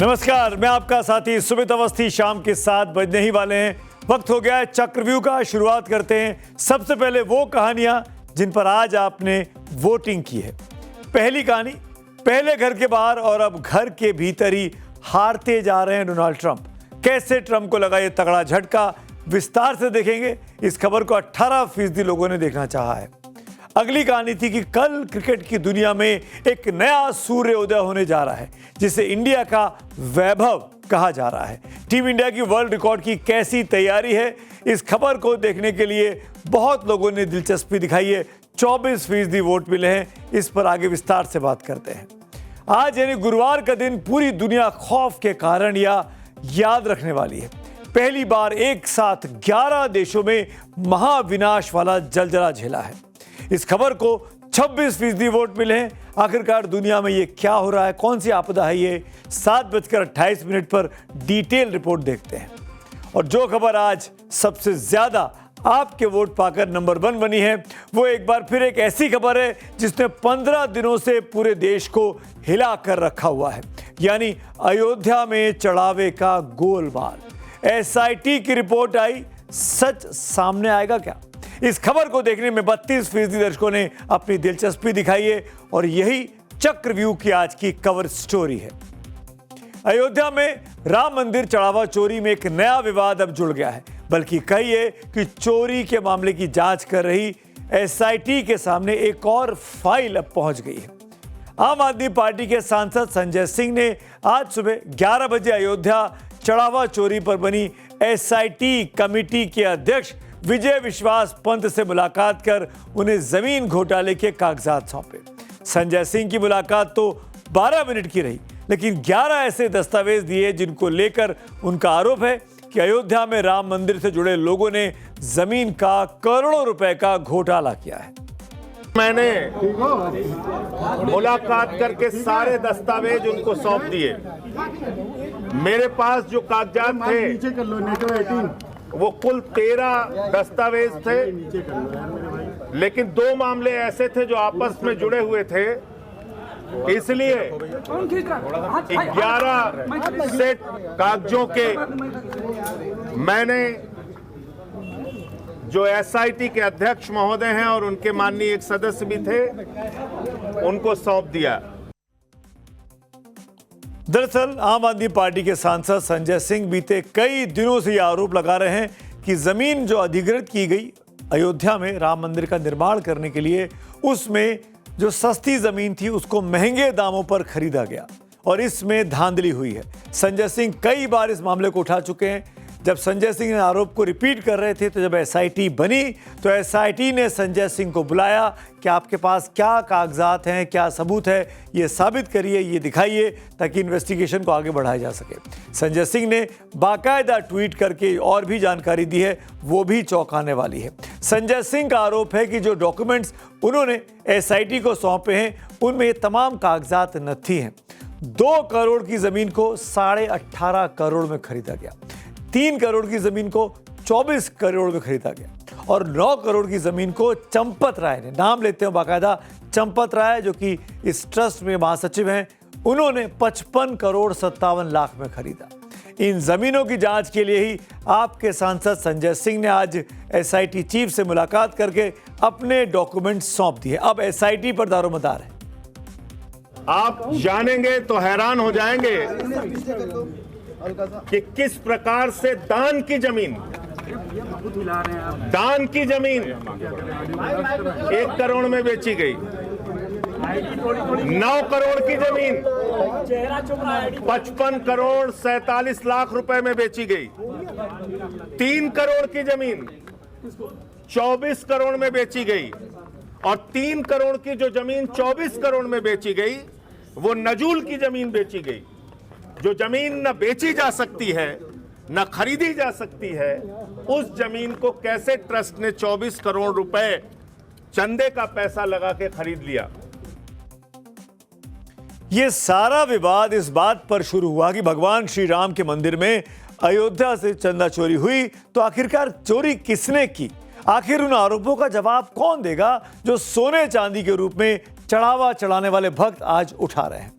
नमस्कार, मैं आपका साथी सुमित अवस्थी। शाम के 7 बजने ही वाले हैं। वक्त हो गया है चक्रव्यूह का। शुरुआत करते हैं सबसे पहले वो कहानियां जिन पर आज आपने वोटिंग की है। पहली कहानी, पहले घर के बाहर और अब घर के भीतर ही हारते जा रहे हैं डोनाल्ड ट्रंप। कैसे ट्रंप को लगा ये तगड़ा झटका, विस्तार से देखेंगे। इस खबर को 18% लोगों ने देखना चाहा है। अगली कहानी थी कि कल क्रिकेट की दुनिया में एक नया सूर्योदय होने जा रहा है जिसे इंडिया का वैभव कहा जा रहा है। टीम इंडिया की वर्ल्ड रिकॉर्ड की कैसी तैयारी है, इस खबर को देखने के लिए बहुत लोगों ने दिलचस्पी दिखाई है। 24% वोट मिले हैं। इस पर आगे विस्तार से बात करते हैं। आज यानी गुरुवार का दिन पूरी दुनिया खौफ के कारण या याद रखने वाली है। पहली बार एक साथ 11 देशों में महाविनाश वाला जलजला झेला है। इस खबर को 26% वोट मिले हैं। आखिरकार दुनिया में ये क्या हो रहा है, कौन सी आपदा है ये, 7:28 पर डिटेल रिपोर्ट देखते हैं। और जो खबर आज सबसे ज्यादा आपके वोट पाकर नंबर 1 बनी है, वो एक बार फिर एक ऐसी खबर है जिसने 15 दिनों से पूरे देश को हिला कर रखा हुआ है, यानी अयोध्या में चढ़ावे का गोलमाल। एसआईटी की रिपोर्ट आई, सच सामने आएगा क्या? इस खबर को देखने में 32% दर्शकों ने अपनी दिलचस्पी दिखाई है और यही चक्रव्यूह की आज की कवर स्टोरी है। अयोध्या में राम मंदिर चढ़ावा चोरी में एक नया विवाद अब जुड़ गया है, बल्कि कहिए कि चोरी के मामले की जांच कर रही एसआईटी के सामने एक और फाइल अब पहुंच गई है। आम आदमी पार्टी के सांसद संजय सिंह ने आज सुबह 11 बजे अयोध्या चढ़ावा चोरी पर बनी एसआईटी कमेटी के अध्यक्ष विजय विश्वास पंत से मुलाकात कर उन्हें जमीन घोटाले के कागजात सौंपे। संजय सिंह की मुलाकात तो 12 मिनट की रही, लेकिन 11 ऐसे दस्तावेज दिए जिनको लेकर उनका आरोप है कि अयोध्या में राम मंदिर से जुड़े लोगों ने जमीन का करोड़ों रुपए का घोटाला किया है। मैंने मुलाकात करके सारे दस्तावेज उनको सौंप दिए। मेरे पास जो कागजात थे वो कुल 13 दस्तावेज थे, लेकिन 2 मामले ऐसे थे जो आपस में जुड़े हुए थे, इसलिए 11 सेट कागजों के मैंने जो एसआईटी के अध्यक्ष महोदय हैं और उनके माननीय एक सदस्य भी थे, उनको सौंप दिया। दरअसल आम आदमी पार्टी के सांसद संजय सिंह बीते कई दिनों से यह आरोप लगा रहे हैं कि जमीन जो अधिग्रहित की गई अयोध्या में राम मंदिर का निर्माण करने के लिए, उसमें जो सस्ती जमीन थी उसको महंगे दामों पर खरीदा गया और इसमें धांधली हुई है। संजय सिंह कई बार इस मामले को उठा चुके हैं। जब संजय सिंह ने आरोप को रिपीट कर रहे थे तो जब एसआईटी बनी तो एसआईटी ने संजय सिंह को बुलाया कि आपके पास क्या कागजात हैं, क्या सबूत है, ये साबित करिए, ये दिखाइए, ताकि इन्वेस्टिगेशन को आगे बढ़ाया जा सके। संजय सिंह ने बाकायदा ट्वीट करके और भी जानकारी दी है, वो भी चौंकाने वाली है। संजय सिंह का आरोप है कि जो डॉक्यूमेंट्स उन्होंने एसआईटी को सौंपे हैं उनमें ये तमाम कागजात नथी हैं। 2 करोड़ की जमीन को 18.5 करोड़ में खरीदा गया, 3 करोड़ की जमीन को 24 करोड़ में खरीदा गया और 9 करोड़ की जमीन को चंपत राय ने, नाम लेते हैं बाकायदा, चंपत राय जो कि इस ट्रस्ट में महासचिव हैं, उन्होंने 55 करोड़ 57 लाख में खरीदा। इन जमीनों की जांच के लिए ही आपके सांसद संजय सिंह ने आज एसआईटी चीफ से मुलाकात करके अपने डॉक्यूमेंट सौंप दिए। अब एसआईटी पर दारोमदार है। आप जानेंगे तो हैरान हो जाएंगे कि किस प्रकार से दान की जमीन 1 करोड़ में बेची गई, 9 करोड़ की जमीन 55 करोड़ 47 लाख रुपए में बेची गई, 3 करोड़ की जमीन 24 करोड़ में बेची गई और 3 करोड़ की जो जमीन 24 करोड़ में बेची गई वो नजूल की जमीन बेची गई। जो जमीन न बेची जा सकती है न खरीदी जा सकती है, उस जमीन को कैसे ट्रस्ट ने 24 करोड़ रुपए चंदे का पैसा लगा के खरीद लिया। यह सारा विवाद इस बात पर शुरू हुआ कि भगवान श्री राम के मंदिर में अयोध्या से चंदा चोरी हुई, तो आखिरकार चोरी किसने की? आखिर उन आरोपों का जवाब कौन देगा जो सोने चांदी के रूप में चढ़ावा चढ़ाने वाले भक्त आज उठा रहे हैं?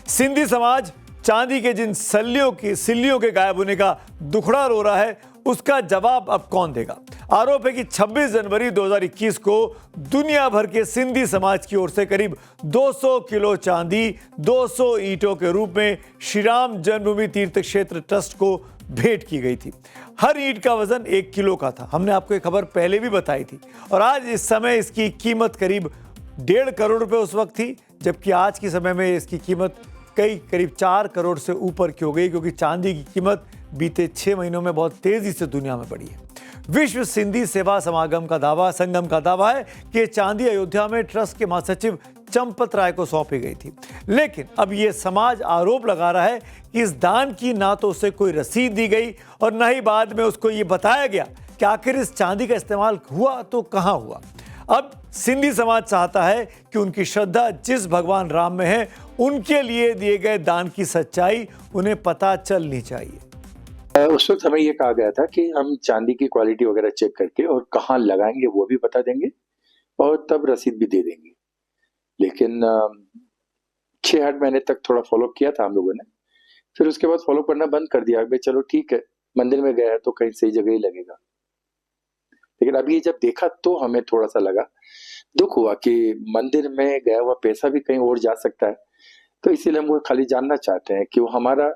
सिंधी समाज चांदी के जिन सिल्लियों के गायब होने का दुखड़ा रो रहा है, उसका जवाब अब कौन देगा? आरोप है कि 26 जनवरी 2021 को दुनिया भर के सिंधी समाज की ओर से करीब 200 किलो चांदी 200 ईंटों के रूप में श्री राम जन्मभूमि तीर्थ क्षेत्र ट्रस्ट को भेंट की गई थी। हर ईंट का वजन 1 किलो का था। हमने आपको ये खबर पहले भी बताई थी और आज इस समय इसकी कीमत करीब 1.5 करोड़ रुपए उस वक्त थी, जबकि आज के समय में इसकी कीमत करीब 4 करोड़ से ऊपर की हो गई, क्योंकि चांदी की कीमत बीते 6 महीनों में बहुत तेजी से दुनिया में बढ़ी है। विश्व सिंधी सेवा संगम का दावा है कि ये चांदी अयोध्या में ट्रस्ट के महासचिव चंपत राय को सौंपी गई थी, लेकिन अब ये समाज आरोप लगा रहा है कि इस दान की ना तो उसे कोई रसीद दी गई और ना ही बाद में उसको ये बताया गया कि आखिर इस चांदी का इस्तेमाल हुआ तो कहां हुआ। अब सिंधी समाज चाहता है कि उनकी श्रद्धा जिस भगवान राम में है, उनके लिए दिए गए दान की सच्चाई उन्हें पता चलनी चाहिए। उस वक्त हमें ये कहा गया था कि हम चांदी की क्वालिटी वगैरह चेक करके और कहाँ लगाएंगे वो भी बता देंगे और तब रसीद भी दे देंगे। लेकिन 6-8 महीने तक थोड़ा फॉलो किया था हम लोगों ने, फिर उसके बाद फॉलो करना बंद कर दिया। भाई चलो ठीक है, मंदिर में गया है तो कहीं सही जगह ही लगेगा। लेकिन अभी जब देखा तो हमें थोड़ा सा लगा, दुख हुआ कि मंदिर में गया हुआ पैसा भी कहीं और जा सकता है। तो इसीलिए हम वो खाली जानना चाहते हैं कि वो हमारा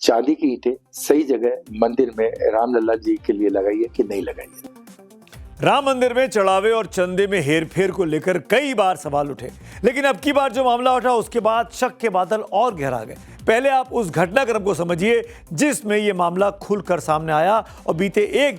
चांदी की ईंटें सही जगह मंदिर में रामलला जी के लिए लगाई है कि नहीं लगाई है। राम मंदिर में चढ़ावे और चंदे में हेरफेर को लेकर कई बार सवाल उठे, लेकिन अब की बार जो मामला उठा उसके बाद शक के बादल और गहरा गए। पहले आप उस घटनाक्रम को समझिए जिसमें यह मामला खुलकर सामने आया और बीते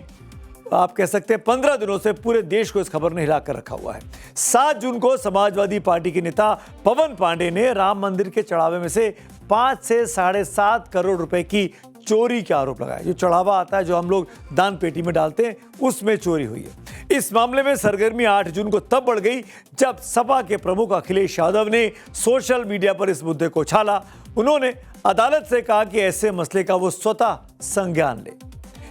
आप कह सकते हैं 15 दिनों से पूरे देश को इस खबर ने हिलाकर रखा हुआ है। 7 जून को समाजवादी पार्टी के नेता पवन पांडे ने राम मंदिर के चढ़ावे में से 5 से 7.5 करोड़ रुपए की चोरी के आरोप लगाया। जो चढ़ावा आता है, जो हम लोग दान पेटी में डालते हैं, उसमें चोरी हुई है। इस मामले में सरगर्मी 8 जून को तब बढ़ गई जब सपा के प्रमुख अखिलेश यादव ने सोशल मीडिया पर इस मुद्दे को उछाला। उन्होंने अदालत से कहा कि ऐसे मसले का वो स्वतः संज्ञान ले।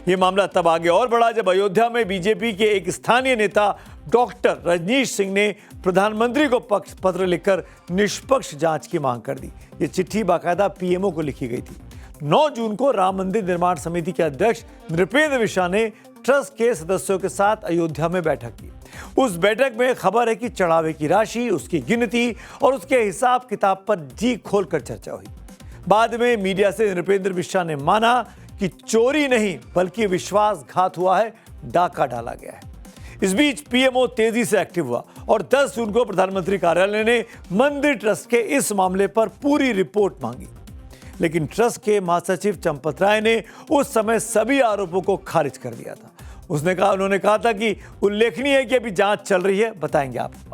ये मामला तब आगे और बढ़ा जब अयोध्या में बीजेपी के एक स्थानीय नेता डॉक्टर रजनीश सिंह ने प्रधानमंत्री को पत्र लिखकर निष्पक्ष जांच की मांग कर दी। ये चिट्ठी बाकायदा पीएमओ को लिखी गई थी। 9 जून को राम मंदिर निर्माण समिति के अध्यक्ष नृपेंद्र मिश्रा ने ट्रस्ट के सदस्यों के साथ अयोध्या में बैठक की। उस बैठक में खबर है कि चढ़ावे की राशि, उसकी गिनती और उसके हिसाब किताब पर जी खोलकर चर्चा हुई। बाद में मीडिया से नृपेंद्र मिश्रा ने माना कि चोरी नहीं बल्कि विश्वासघात हुआ है, डाका डाला गया है। इस बीच पीएमओ तेजी से एक्टिव हुआ और 10 जून को प्रधानमंत्री कार्यालय ने मंदिर ट्रस्ट के इस मामले पर पूरी रिपोर्ट मांगी, लेकिन ट्रस्ट के महासचिव चंपत राय ने उस समय सभी आरोपों को खारिज कर दिया था। उन्होंने कहा था कि उल्लेखनीय है कि अभी जांच चल रही है, बताएंगे आपको।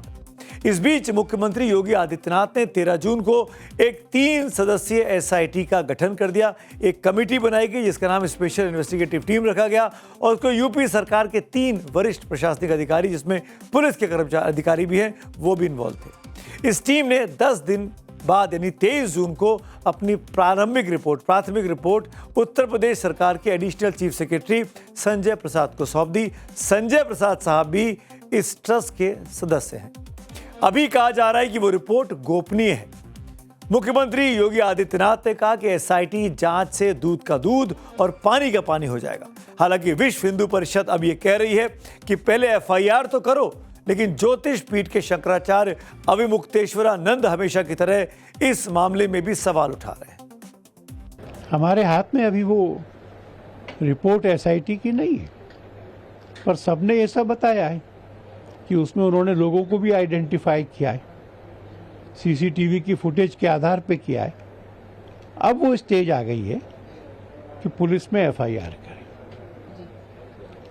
इस बीच मुख्यमंत्री योगी आदित्यनाथ ने 13 जून को एक 3 सदस्यीय एसआईटी का गठन कर दिया। एक कमेटी बनाई गई जिसका नाम स्पेशल इन्वेस्टिगेटिव टीम रखा गया और उसको यूपी सरकार के 3 वरिष्ठ प्रशासनिक अधिकारी, जिसमें पुलिस के कर्मचारी अधिकारी भी हैं, वो भी इन्वॉल्व थे। इस टीम ने 10 दिन बाद यानी 23 जून को अपनी प्राथमिक रिपोर्ट उत्तर प्रदेश सरकार के additional chief secretary Sanjay Prasad को सौंप दी। संजय प्रसाद साहब भी इस ट्रस्ट के सदस्य हैं। अभी कहा जा रहा है कि वो रिपोर्ट गोपनीय है। मुख्यमंत्री योगी आदित्यनाथ ने कहा कि एसआईटी जांच से दूध का दूध और पानी का पानी हो जाएगा। हालांकि विश्व हिंदू परिषद अब ये कह रही है कि पहले एफआईआर तो करो, लेकिन ज्योतिष पीठ के शंकराचार्य अविमुक्तेश्वरानंद हमेशा की तरह इस मामले में भी सवाल उठा रहे हैं। हमारे हाथ में अभी वो रिपोर्ट एसआईटी की नहीं है, पर सबने ऐसा बताया है कि उसमें उन्होंने लोगों को भी आइडेंटिफाई किया है, सीसीटीवी की फुटेज के आधार पे किया है। अब वो स्टेज आ गई है कि पुलिस में एफआईआर करे।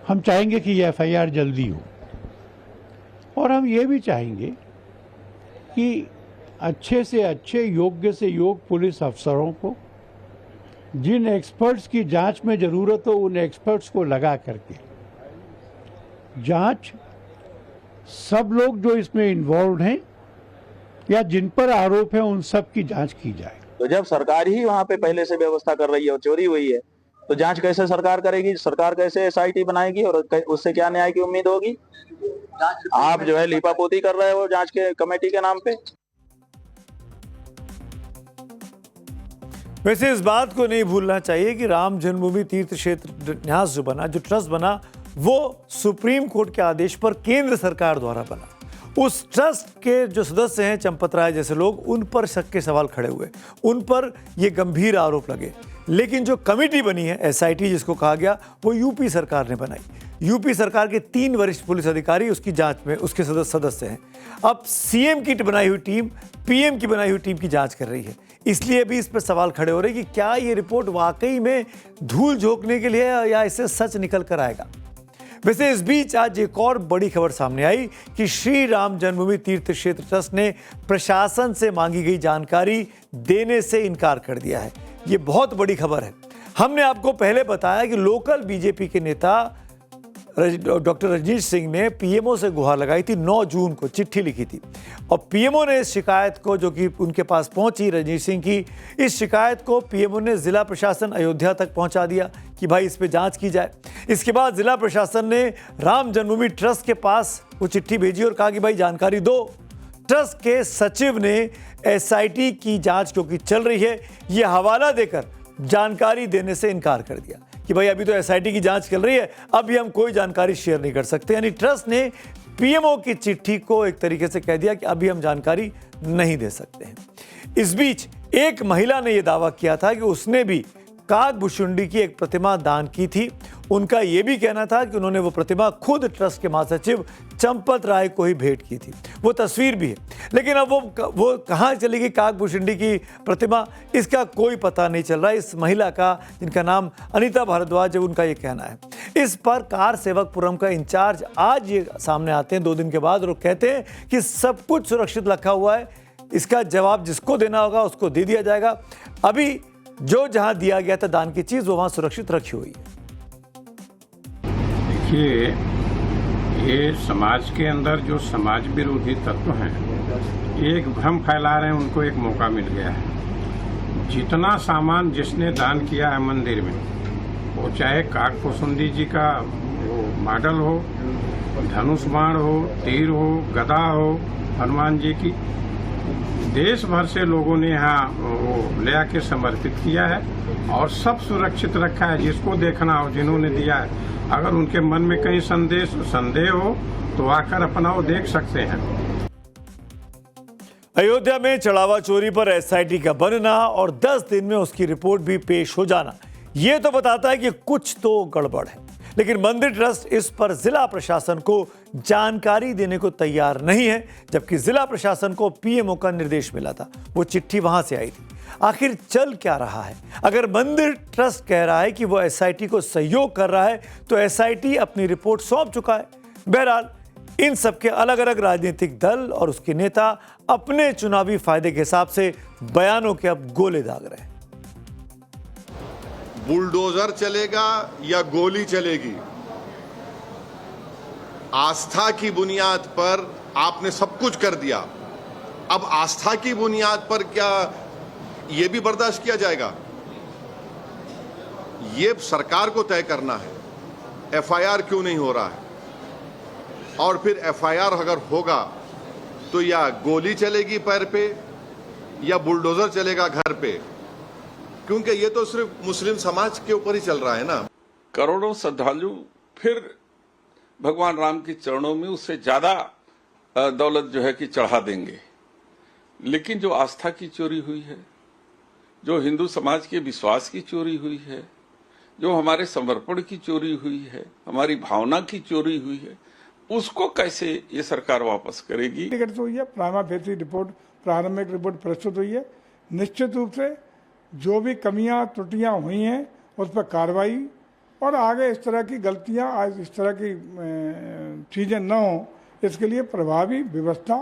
हम चाहेंगे कि ये एफआईआर जल्दी हो और हम ये भी चाहेंगे कि अच्छे से अच्छे, योग्य से योग्य पुलिस अफसरों को, जिन एक्सपर्ट्स की जांच में ज़रूरत हो उन एक्सपर्ट्स को लगा करके जांच, सब लोग जो इसमें इन्वॉल्व हैं या जिन पर आरोप है उन सब की जांच की जाए। तो जब सरकार ही वहां पे पहले से व्यवस्था कर रही है और चोरी हुई है, तो जांच कैसे सरकार करेगी? सरकार कैसे एसआईटी बनाएगी और उससे क्या न्याय की उम्मीद होगी? आप जो है लीपापोती कर रहे हो जांच के कमेटी के नाम पे। वैसे इस बात को नहीं भूलना चाहिए कि राम जन्मभूमि तीर्थ क्षेत्र न्यास जो बना, जो ट्रस्ट बना, वो सुप्रीम कोर्ट के आदेश पर केंद्र सरकार द्वारा बना। उस ट्रस्ट के जो सदस्य हैं, चंपत राय जैसे लोग, उन पर शक के सवाल खड़े हुए, उन पर ये गंभीर आरोप लगे। लेकिन जो कमेटी बनी है, एसआईटी जिसको कहा गया, वो यूपी सरकार ने बनाई। यूपी सरकार के 3 वरिष्ठ पुलिस अधिकारी उसकी जांच में उसके सदस्य हैं। अब सीएम की बनाई हुई टीम पीएम की बनाई हुई टीम की जांच कर रही है। इसलिए भी इस पर सवाल खड़े हो रहे हैं कि क्या ये रिपोर्ट वाकई में धूल झोंकने के लिए है या इससे सच निकल कर आएगा। वैसे इस बीच आज एक और बड़ी खबर सामने आई कि श्री राम जन्मभूमि तीर्थ क्षेत्र ट्रस्ट ने प्रशासन से मांगी गई जानकारी देने से इनकार कर दिया है। ये बहुत बड़ी खबर है। हमने आपको पहले बताया कि लोकल बीजेपी के नेता डॉक्टर रजनीश सिंह ने पीएमओ से गुहार लगाई थी, 9 जून को चिट्ठी लिखी थी, और पीएमओ ने इस शिकायत को, जो कि उनके पास पहुंची रजनीश सिंह की, इस शिकायत को पीएमओ ने जिला प्रशासन अयोध्या तक पहुंचा दिया कि भाई इस पे जांच की जाए। इसके बाद जिला प्रशासन ने राम जन्मभूमि ट्रस्ट के पास वो चिट्ठी भेजी और कहा कि भाई जानकारी दो। ट्रस्ट के सचिव ने एसआईटी की जांच क्योंकि चल रही है, ये हवाला देकर जानकारी देने से इनकार कर दिया कि भाई अभी तो एसआईटी की जांच चल रही है, अभी हम कोई जानकारी शेयर नहीं कर सकते। यानी ट्रस्ट ने पीएमओ की चिट्ठी को एक तरीके से कह दिया कि अभी हम जानकारी नहीं दे सकते हैं। इस बीच एक महिला ने यह दावा किया था कि उसने भी काकभूषुंडी की एक प्रतिमा दान की थी। उनका यह भी कहना था कि उन्होंने वो प्रतिमा खुद ट्रस्ट के महासचिव चंपत राय को ही भेंट की थी। वो तस्वीर भी है, लेकिन अब वो कहाँ चली गई काकभूषुंडी की प्रतिमा, इसका कोई पता नहीं चल रहा है। इस महिला का, जिनका नाम अनीता भारद्वाज है, उनका ये कहना है। इस पर कार सेवकपुरम का इंचार्ज आज ये सामने आते हैं 2 दिन के बाद और कहते हैं कि सब कुछ सुरक्षित रखा हुआ है, इसका जवाब जिसको देना होगा उसको दे दिया जाएगा। अभी जो जहां दिया गया था दान की चीज, वो वहां सुरक्षित रखी हुई है। देखिए, ये समाज के अंदर जो समाज विरोधी तत्व हैं, एक भ्रम फैला रहे हैं, उनको एक मौका मिल गया है। जितना सामान जिसने दान किया है मंदिर में, वो चाहे काकभूषुंडी जी का वो मॉडल हो, धनुष बाण हो, तीर हो, गदा हो, हनुमान जी की, देश भर से लोगों ने यहाँ वो ले आके समर्पित किया है और सब सुरक्षित रखा है। जिसको देखना हो, जिन्होंने दिया है, अगर उनके मन में कहीं संदेह हो तो आकर अपना वो देख सकते हैं। अयोध्या में चढ़ावा चोरी पर एसआईटी का बनना और 10 दिन में उसकी रिपोर्ट भी पेश हो जाना, ये तो बताता है कि कुछ तो गड़बड़ है। लेकिन मंदिर ट्रस्ट इस पर जिला प्रशासन को जानकारी देने को तैयार नहीं है, जबकि जिला प्रशासन को पीएमओ का निर्देश मिला था, वो चिट्ठी वहां से आई थी। आखिर चल क्या रहा है? अगर मंदिर ट्रस्ट कह रहा है कि वो एसआईटी को सहयोग कर रहा है, तो एसआईटी अपनी रिपोर्ट सौंप चुका है। बहरहाल इन सबके अलग अलग राजनीतिक दल और उसके नेता अपने चुनावी फायदे के हिसाब से बयानों के अब गोले दाग रहे हैं। बुलडोजर चलेगा या गोली चलेगी? आस्था की बुनियाद पर आपने सब कुछ कर दिया, अब आस्था की बुनियाद पर क्या यह भी बर्दाश्त किया जाएगा? यह सरकार को तय करना है। एफआईआर क्यों नहीं हो रहा है? और फिर एफआईआर अगर होगा तो या गोली चलेगी पैर पे या बुलडोजर चलेगा घर पे, क्योंकि ये तो सिर्फ मुस्लिम समाज के ऊपर ही चल रहा है ना। करोड़ों श्रद्धालु फिर भगवान राम के चरणों में उससे ज्यादा दौलत जो है कि चढ़ा देंगे। लेकिन जो आस्था की चोरी हुई है, जो हिंदू समाज के विश्वास की चोरी हुई है, जो हमारे समर्पण की चोरी हुई है, हमारी भावना की चोरी हुई है, उसको कैसे ये सरकार वापस करेगी? टिकट हुई है, प्राइमा फेसी रिपोर्ट, प्रारंभिक रिपोर्ट प्रस्तुत हुई है। निश्चित रूप से जो भी कमियां त्रुटियां हुई हैं उस पर कार्रवाई, और आगे इस तरह की गलतियां, आज इस तरह की चीजें न हो, इसके लिए प्रभावी व्यवस्था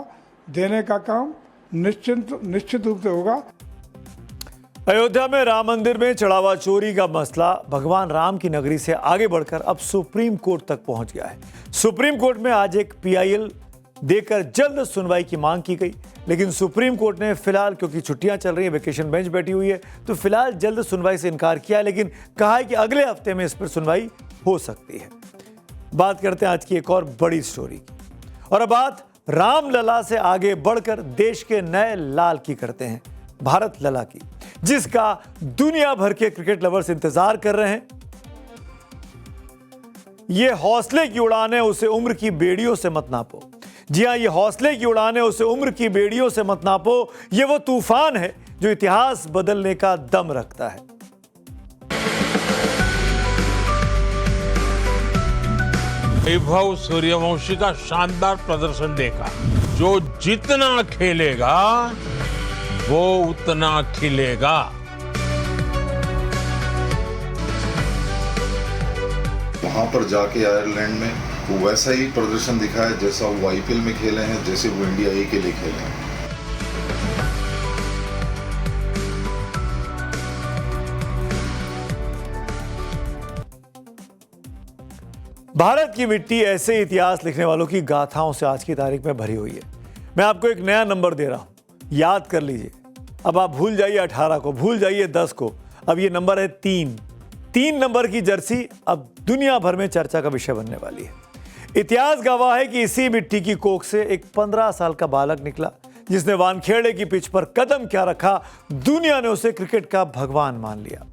देने का काम निश्चित रूप से होगा। अयोध्या में राम मंदिर में चढ़ावा चोरी का मसला भगवान राम की नगरी से आगे बढ़कर अब सुप्रीम कोर्ट तक पहुंच गया है। सुप्रीम कोर्ट में आज एक पीआईएल देकर जल्द सुनवाई की मांग की गई, लेकिन सुप्रीम कोर्ट ने फिलहाल, क्योंकि छुट्टियां चल रही हैं, वेकेशन बेंच बैठी हुई है, तो फिलहाल जल्द सुनवाई से इनकार किया है, लेकिन कहा है कि अगले हफ्ते में इस पर सुनवाई हो सकती है। बात करते हैं आज की एक और बड़ी स्टोरी की, और अब बात रामलला से आगे बढ़कर देश के नए लाल की करते हैं। भारत लला की, जिसका दुनिया भर के क्रिकेट लवर्स इंतजार कर रहे हैं। ये हौसले की उड़ान है, उसे उम्र की बेड़ियों से मत नापो। जी हां, ये हौसले की उड़ान है, उसे उम्र की बेड़ियों से मत नापो। ये वो तूफान है जो इतिहास बदलने का दम रखता है। वैभव सूर्यवंशी का शानदार प्रदर्शन देखा। जो जितना खेलेगा वो उतना खिलेगा। वहां पर जाके आयरलैंड में वो वैसा ही प्रदर्शन दिखाया जैसा वो आईपीएल में खेले हैं, जैसे वो इंडिया ए के लिए खेले हैं। भारत की मिट्टी ऐसे इतिहास लिखने वालों की गाथाओं से आज की तारीख में भरी हुई है। मैं आपको एक नया नंबर दे रहा हूं, याद कर लीजिए। अब आप भूल जाइए 18 को, भूल जाइए 10 को। अब ये नंबर है 3। 3 नंबर की जर्सी अब दुनिया भर में चर्चा का विषय बनने वाली है। इतिहास गवाह है कि इसी मिट्टी की कोख से एक 15 साल का बालक निकला, जिसने वानखेड़े की पिच पर कदम क्या रखा, दुनिया ने उसे क्रिकेट का भगवान मान लिया।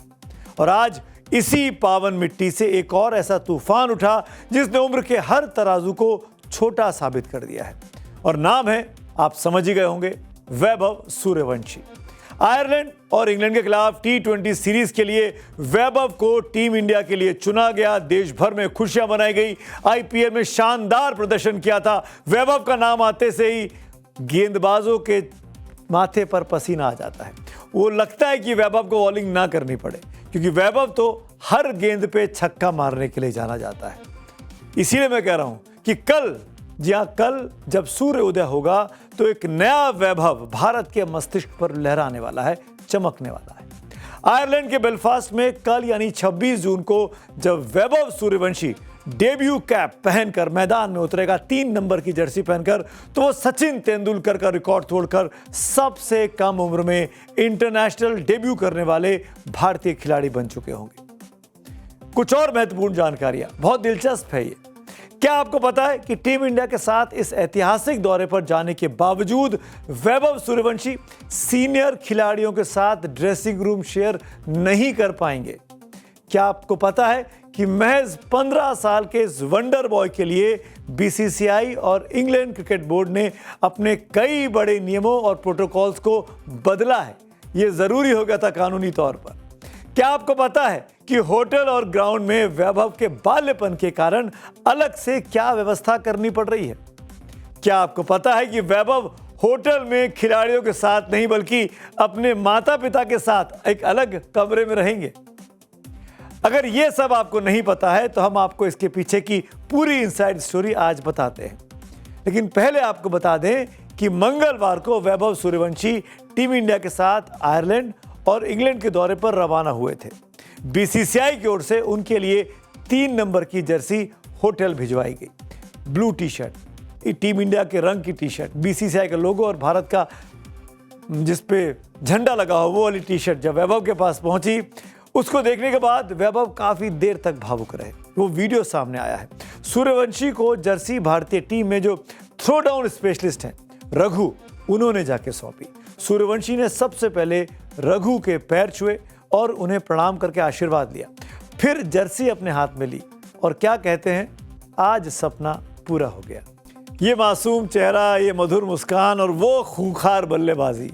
और आज इसी पावन मिट्टी से एक और ऐसा तूफान उठा जिसने उम्र के हर तराजू को छोटा साबित कर दिया है। और नाम है, आप समझ ही गए होंगे, वैभव सूर्यवंशी। आयरलैंड और इंग्लैंड के खिलाफ T20 सीरीज के लिए वैभव को टीम इंडिया के लिए चुना गया। देश भर में खुशियां मनाई गई। आईपीएल में शानदार प्रदर्शन किया था। वैभव का नाम आते से ही गेंदबाजों के माथे पर पसीना आ जाता है। वो लगता है कि वैभव को बॉलिंग ना करनी पड़े, क्योंकि वैभव तो हर गेंद पे छक्का मारने के लिए जाना जाता है। इसीलिए मैं कह रहा हूं कि कल, जी हां, कल जब सूर्य उदय होगा तो एक नया वैभव भारत के मस्तिष्क पर लहराने वाला है, चमकने वाला है। आयरलैंड के बेलफास्ट में कल यानी 26 जून को जब वैभव सूर्यवंशी डेब्यू कैप पहनकर मैदान में उतरेगा, 3 नंबर की जर्सी पहनकर, तो वो सचिन तेंदुलकर का रिकॉर्ड तोड़कर सबसे कम उम्र में इंटरनेशनल डेब्यू करने वाले भारतीय खिलाड़ी बन चुके होंगे। कुछ और महत्वपूर्ण जानकारियां, बहुत दिलचस्प है ये। क्या आपको पता है कि टीम इंडिया के साथ इस ऐतिहासिक दौरे पर जाने के बावजूद वैभव सूर्यवंशी सीनियर खिलाड़ियों के साथ ड्रेसिंग रूम शेयर नहीं कर पाएंगे? क्या आपको पता है कि महज 15 साल के इस वंडर बॉय के लिए बीसीसीआई और इंग्लैंड क्रिकेट बोर्ड ने अपने कई बड़े नियमों और प्रोटोकॉल्स को बदला है? यह जरूरी हो गया था कानूनी तौर पर। क्या आपको पता है कि होटल और ग्राउंड में वैभव के बाल्यपन के कारण अलग से क्या व्यवस्था करनी पड़ रही है? क्या आपको पता है कि वैभव होटल में खिलाड़ियों के साथ नहीं बल्कि अपने माता पिता के साथ एक अलग कमरे में रहेंगे? अगर यह सब आपको नहीं पता है तो हम आपको इसके पीछे की पूरी इनसाइड स्टोरी आज बताते हैं। लेकिन पहले आपको बता दें कि मंगलवार को वैभव सूर्यवंशी टीम इंडिया के साथ आयरलैंड और इंग्लैंड के दौरे पर रवाना हुए थे। बीसीसीआई की ओर से उनके लिए 3 नंबर की जर्सी होटल भिजवाई गई। Blue T shirt, team India के रंग की टी शर्ट, बीसीसीआई का लोगो और भारत का जिस पे झंडा लगा हो वो वाली टी शर्ट जब वैभव के पास पहुंची, उसको देखने के बाद वैभव काफी देर तक भावुक रहे। वो वीडियो सामने आया है। सूर्यवंशी को जर्सी भारतीय टीम में जो थ्रो डाउन स्पेशलिस्ट हैं रघु, उन्होंने जाके सौंपी। सूर्यवंशी ने सबसे पहले रघु के पैर छुए और उन्हें प्रणाम करके आशीर्वाद लिया। फिर जर्सी अपने हाथ में ली और क्या कहते हैं, आज सपना पूरा हो गया। ये मासूम चेहरा, ये मधुर मुस्कान और वो खूंखार बल्लेबाजी,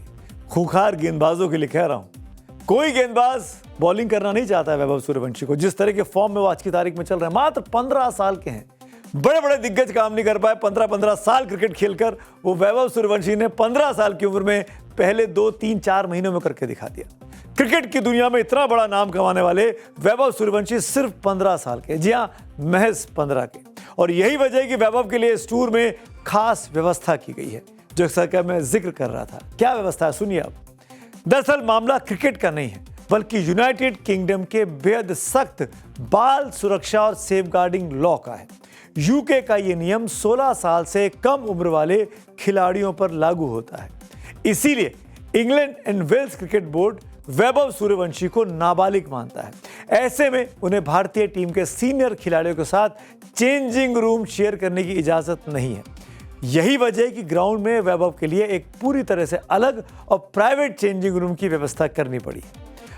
खूंखार गेंदबाजों के लिए कह रहा हूं। कोई गेंदबाज बॉलिंग करना नहीं चाहता है वैभव सूर्यवंशी को, जिस तरह के फॉर्म में वो आज की तारीख में चल रहे हैं। मात्र 15 साल के हैं, बड़े बड़े दिग्गज काम नहीं कर पाए। 15-15 साल क्रिकेट खेलकर वो वैभव सूर्यवंशी ने 15 साल की उम्र में पहले 2, 3, 4 महीनों में करके दिखा दिया। क्रिकेट की दुनिया में इतना बड़ा नाम कमाने वाले वैभव सूर्यवंशी सिर्फ 15 साल के, जी हाँ, महज 15 के। और यही वजह है कि वैभव के लिए इस टूर में खास व्यवस्था की गई है, जो अक्सर मैं जिक्र कर रहा था। क्या व्यवस्था है, सुनिए अब। दरअसल मामला क्रिकेट का नहीं है, बल्कि यूनाइटेड किंगडम के बेहद सख्त बाल सुरक्षा और सेफगार्डिंग लॉ का है। यूके का ये नियम 16 साल से कम उम्र वाले खिलाड़ियों पर लागू होता है। इसीलिए England and Wales Cricket Board Vaibhav Suryavanshi को नाबालिग मानता है। ऐसे में उन्हें भारतीय टीम के सीनियर खिलाड़ियों के साथ चेंजिंग रूम शेयर करने की इजाजत नहीं है। यही वजह है कि ग्राउंड में वैभव के लिए एक पूरी तरह से अलग और प्राइवेट चेंजिंग रूम की व्यवस्था करनी पड़ी।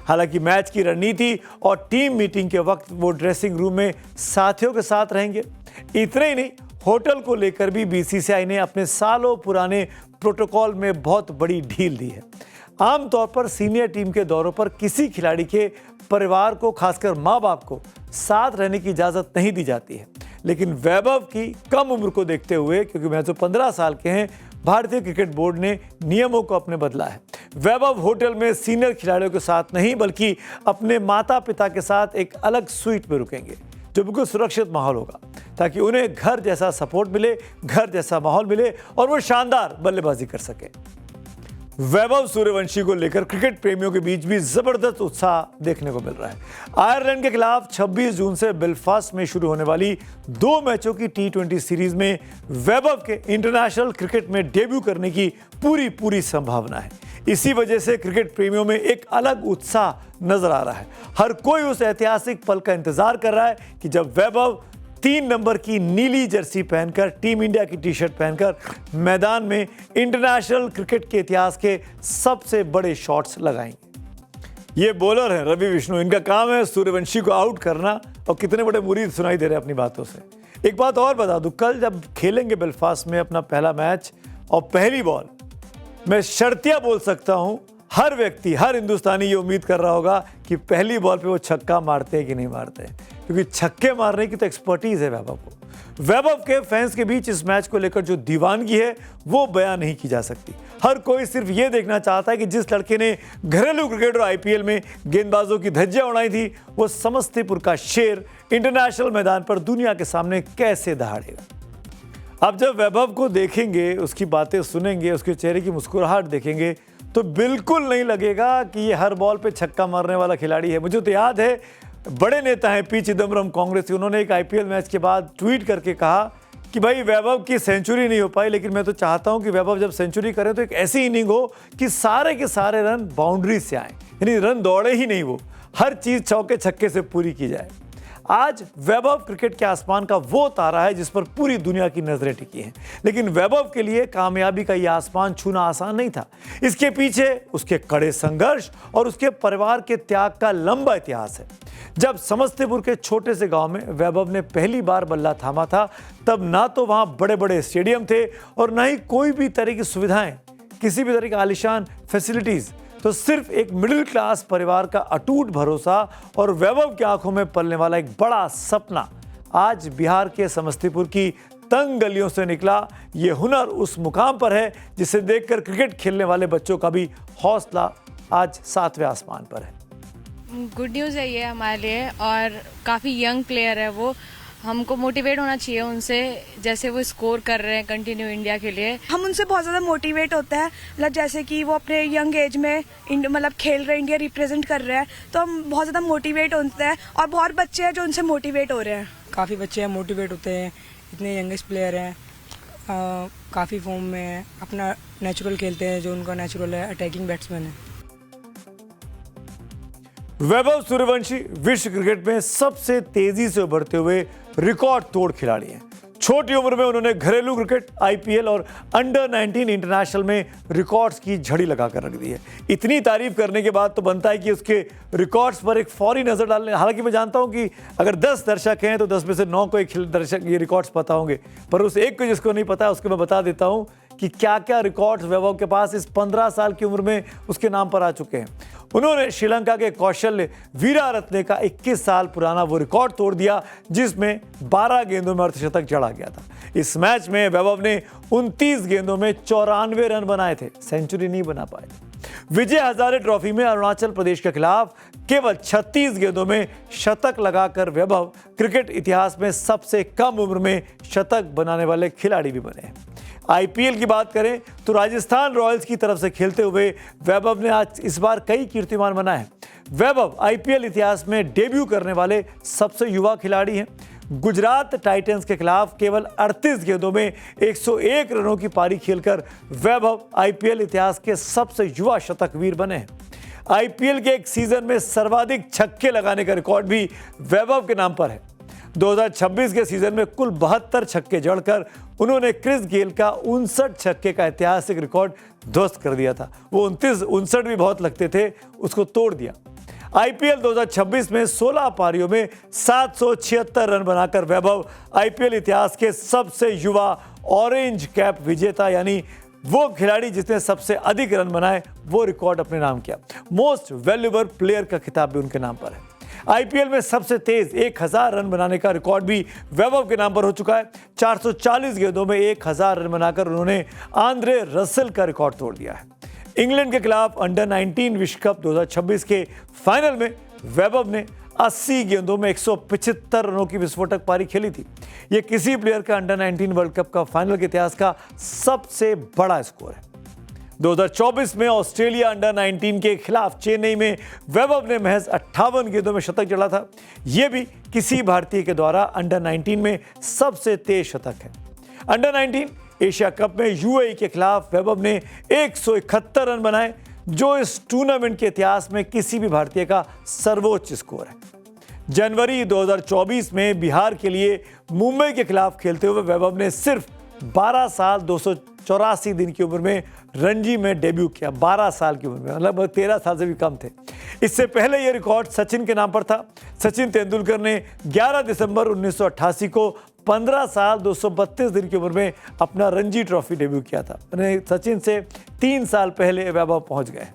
हालांकि मैच की रणनीति और टीम मीटिंग के वक्त वो ड्रेसिंग रूम में साथियों के साथ रहेंगे। इतने ही नहीं, होटल को लेकर भी बीसीसीआई ने अपने सालों पुराने प्रोटोकॉल में बहुत बड़ी ढील दी है। आमतौर पर सीनियर टीम के दौरों पर किसी खिलाड़ी के परिवार को, खासकर माँ बाप को साथ रहने की इजाज़त नहीं दी जाती है, लेकिन वैभव की कम उम्र को देखते हुए, क्योंकि मैच 15 साल के हैं, भारतीय क्रिकेट बोर्ड ने नियमों को अपने बदला है। वैभव होटल में सीनियर खिलाड़ियों के साथ नहीं बल्कि अपने माता पिता के साथ एक अलग स्वीट में रुकेंगे, जो बिल्कुल सुरक्षित माहौल होगा, ताकि उन्हें घर जैसा सपोर्ट मिले, घर जैसा माहौल मिले और वो शानदार बल्लेबाजी कर सके। वैभव सूर्यवंशी को लेकर क्रिकेट प्रेमियों के बीच भी जबरदस्त उत्साह देखने को मिल रहा है। आयरलैंड के खिलाफ 26 जून से बेलफास्ट में शुरू होने वाली 2 मैचों की T20 सीरीज में वैभव के इंटरनेशनल क्रिकेट में डेब्यू करने की पूरी संभावना है। इसी वजह से क्रिकेट प्रेमियों में एक अलग उत्साह नजर आ रहा है। हर कोई उस ऐतिहासिक पल का इंतजार कर रहा है कि जब वैभव 3 नंबर की नीली जर्सी पहनकर, टीम इंडिया की टी-शर्ट पहनकर मैदान में इंटरनेशनल क्रिकेट के इतिहास के सबसे बड़े शॉट्स लगाएंगे। ये बॉलर हैं रवि विष्णु, इनका काम है सूर्यवंशी को आउट करना, और कितने बड़े मुरीद सुनाई दे रहे हैं अपनी बातों से। एक बात और बता दूं, कल जब खेलेंगे बेलफास्ट में अपना पहला मैच और पहली बॉल, मैं शर्तिया बोल सकता हूं, हर व्यक्ति, हर हिंदुस्तानी ये उम्मीद कर रहा होगा कि पहली बॉल पे वो छक्का मारते हैं कि नहीं मारते हैं, क्योंकि छक्के मारने की तो एक्सपर्टीज है वैभव को। वैभव के फैंस के बीच इस मैच को लेकर जो दीवानगी है वो बयान नहीं की जा सकती। हर कोई सिर्फ ये देखना चाहता है कि जिस लड़के ने घरेलू क्रिकेट और आईपीएल में गेंदबाजों की धज्जियां उड़ाई थी, वो समस्तीपुर का शेर इंटरनेशनल मैदान पर दुनिया के सामने कैसे दहाड़ेगा। अब जब वैभव को देखेंगे, उसकी बातें सुनेंगे, उसके चेहरे की मुस्कुराहट देखेंगे, तो बिल्कुल नहीं लगेगा कि ये हर बॉल पे छक्का मारने वाला खिलाड़ी है। मुझे तो याद है, बड़े नेता हैं पी चिदम्बरम, कांग्रेस के, उन्होंने एक आईपीएल मैच के बाद ट्वीट करके कहा कि भाई वैभव की सेंचुरी नहीं हो पाई, लेकिन मैं तो चाहता हूं कि वैभव जब सेंचुरी करे तो एक ऐसी इनिंग हो कि सारे के सारे रन बाउंड्री से आए, यानी रन दौड़े ही नहीं, वो हर चीज चौके छक्के से पूरी की जाए। आज वैभव क्रिकेट के आसमान का वो तारा है जिस पर पूरी दुनिया की नजरें टिकी हैं, लेकिन वैभव के लिए कामयाबी का यह आसमान छूना आसान नहीं था। इसके पीछे उसके कड़े संघर्ष और उसके परिवार के त्याग का लंबा इतिहास है। जब समस्तीपुर के छोटे से गांव में वैभव ने पहली बार बल्ला थामा था, तब ना तो वहां बड़े बड़े स्टेडियम थे और ना ही कोई भी तरह की सुविधाएं, किसी भी तरह की आलीशान फैसिलिटीज, तो सिर्फ एक मिडिल क्लास परिवार का अटूट भरोसा और वैभव की आंखों में पलने वाला एक बड़ा सपना आज बिहार के समस्तीपुर की तंग गलियों से निकला। ये हुनर उस मुकाम पर है जिसे देखकर क्रिकेट खेलने वाले बच्चों का भी हौसला आज 7वें आसमान पर है। गुड न्यूज़ है ये हमारे लिए, और काफ़ी यंग प्लेयर है वो, हमको मोटिवेट होना चाहिए उनसे, जैसे वो स्कोर कर रहे हैं कंटिन्यू इंडिया के लिए। हम उनसे बहुत ज़्यादा मोटिवेट होते हैं, मतलब जैसे कि वो अपने यंग एज में मतलब खेल रहे हैं, इंडिया रिप्रेजेंट कर रहे हैं, तो हम बहुत ज़्यादा मोटिवेट होते हैं, और बहुत बच्चे हैं जो उनसे मोटिवेट हो रहे हैं। काफ़ी बच्चे हैं मोटिवेट होते हैं, इतने यंगेस्ट प्लेयर हैं, काफ़ी फॉर्म में हैं, अपना नेचुरल खेलते हैं, जो उनका नेचुरल है, अटैकिंग बैट्समैन है। वैभव सूर्यवंशी विश्व क्रिकेट में सबसे तेजी से उभरते हुए रिकॉर्ड तोड़ खिलाड़ी हैं। छोटी उम्र में उन्होंने घरेलू क्रिकेट, आईपीएल और अंडर 19 इंटरनेशनल में रिकॉर्ड्स की झड़ी लगाकर रख दी है। इतनी तारीफ करने के बाद तो बनता है कि उसके रिकॉर्ड्स पर एक फौरी नजर डालने। हालांकि मैं जानता हूं कि अगर 10 दर्शक हैं तो 10 में से 9 को एक दर्शक ये रिकॉर्ड्स पता होंगे, पर उस एक को जिसको नहीं पता है उसको मैं बता देता हूं कि क्या क्या रिकॉर्ड्स वैभव के पास इस 15 साल की उम्र में उसके नाम पर आ चुके हैं। उन्होंने श्रीलंका के कौशल्य वीरारत्ने का 21 साल पुराना वो रिकॉर्ड तोड़ दिया जिसमें 12 गेंदों में अर्धशतक जड़ा गया था। इस मैच में वैभव ने 29 गेंदों में 94 रन बनाए थे, सेंचुरी नहीं बना पाए थे। विजय हजारे ट्रॉफी में अरुणाचल प्रदेश के खिलाफ केवल 36 गेंदों में शतक लगाकर वैभव क्रिकेट इतिहास में सबसे कम उम्र में शतक बनाने वाले खिलाड़ी भी बने हैं। आईपीएल की बात करें तो राजस्थान रॉयल्स की तरफ से खेलते हुए वैभव ने आज इस बार कई कीर्तिमान बनाए। वैभव आईपीएल इतिहास में डेब्यू करने वाले सबसे युवा खिलाड़ी हैं। गुजरात टाइटंस के खिलाफ केवल 38 गेंदों में 101 रनों की पारी खेलकर वैभव आईपीएल इतिहास के सबसे युवा शतकवीर बने हैं। आईपीएल के एक सीजन में सर्वाधिक छक्के लगाने का रिकॉर्ड भी वैभव के नाम पर है। 2026 के सीजन में कुल 72 छक्के जड़कर उन्होंने क्रिस गेल का 59 छक्के का ऐतिहासिक रिकॉर्ड ध्वस्त कर दिया था। वो 59 भी बहुत लगते थे, उसको तोड़ दिया। आईपीएल 2026 में 16 पारियों में 776 रन बनाकर वैभव आईपीएल इतिहास के सबसे युवा ऑरेंज कैप विजेता, यानी वो खिलाड़ी जिसने सबसे अधिक रन बनाए, वो रिकॉर्ड अपने नाम किया। मोस्ट वैल्यूएबल प्लेयर का खिताब भी उनके नाम पर है। आईपीएल में सबसे तेज 1000 रन बनाने का रिकॉर्ड भी वैभव के नाम पर हो चुका है। 440 गेंदों में 1000 रन बनाकर उन्होंने आंद्रे रसेल का रिकॉर्ड तोड़ दिया है। इंग्लैंड के खिलाफ अंडर 19 विश्व कप 2026 के फाइनल में वैभव ने 80 गेंदों में 175 रनों की विस्फोटक पारी खेली थी। यह किसी प्लेयर का अंडर 19 वर्ल्ड कप का फाइनल के इतिहास का सबसे बड़ा स्कोर है। 2024 में ऑस्ट्रेलिया अंडर 19 के खिलाफ चेन्नई में वैभव ने महज 58 गेंदों में शतक जड़ा था। यह भी किसी भारतीय के द्वारा अंडर 19 में सबसे तेज शतक है। अंडर 19 एशिया कप में यूएई के खिलाफ वैभव ने 171 रन बनाए, जो इस टूर्नामेंट के इतिहास में किसी भी भारतीय का सर्वोच्च स्कोर है। जनवरी 2024 में बिहार के लिए मुंबई के खिलाफ खेलते हुए वैभव ने सिर्फ 12 साल 284 दिन की उम्र में रणजी में डेब्यू किया। 12 साल की उम्र में, मतलब 13 साल से भी कम थे। इससे पहले यह रिकॉर्ड सचिन के नाम पर था। सचिन तेंदुलकर ने 11 दिसंबर 1988 को 15 साल 232 दिन की उम्र में अपना रणजी ट्रॉफी डेब्यू किया था। सचिन से 3 साल पहले वैभव पहुंच गए।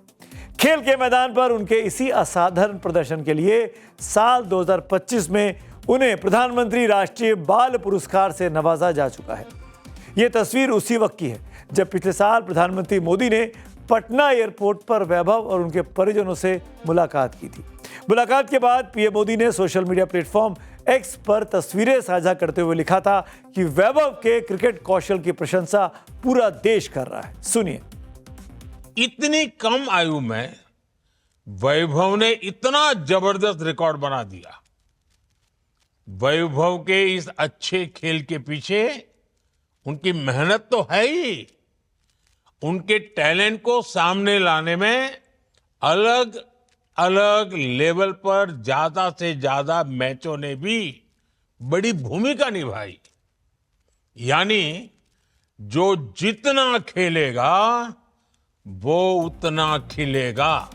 खेल के मैदान पर उनके इसी असाधारण प्रदर्शन के लिए साल 2025 में उन्हें प्रधानमंत्री राष्ट्रीय बाल पुरस्कार से नवाजा जा चुका है। यह तस्वीर उसी वक्त की है जब पिछले साल प्रधानमंत्री मोदी ने पटना एयरपोर्ट पर वैभव और उनके परिजनों से मुलाकात की थी। मुलाकात के बाद पीएम मोदी ने सोशल मीडिया प्लेटफॉर्म एक्स पर तस्वीरें साझा करते हुए लिखा था कि वैभव के क्रिकेट कौशल की प्रशंसा पूरा देश कर रहा है। सुनिए। इतनी कम आयु में वैभव ने इतना जबरदस्त रिकॉर्ड बना दिया। वैभव के इस अच्छे खेल के पीछे उनकी मेहनत तो है ही, उनके टैलेंट को सामने लाने में अलग अलग लेवल पर ज्यादा से ज्यादा मैचों ने भी बड़ी भूमिका निभाई। यानी जो जितना खेलेगा वो उतना खिलेगा।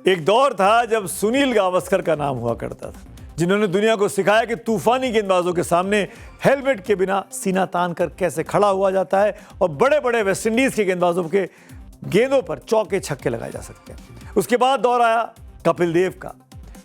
एक दौर था जब सुनील गावस्कर का नाम हुआ करता था, जिन्होंने दुनिया को सिखाया कि तूफानी गेंदबाजों के सामने हेलमेट के बिना सीना तान कर कैसे खड़ा हुआ जाता है और बड़े बड़े वेस्टइंडीज के गेंदबाजों के गेंदों पर चौके छक्के लगाए जा सकते हैं। उसके बाद दौर आया कपिल देव का,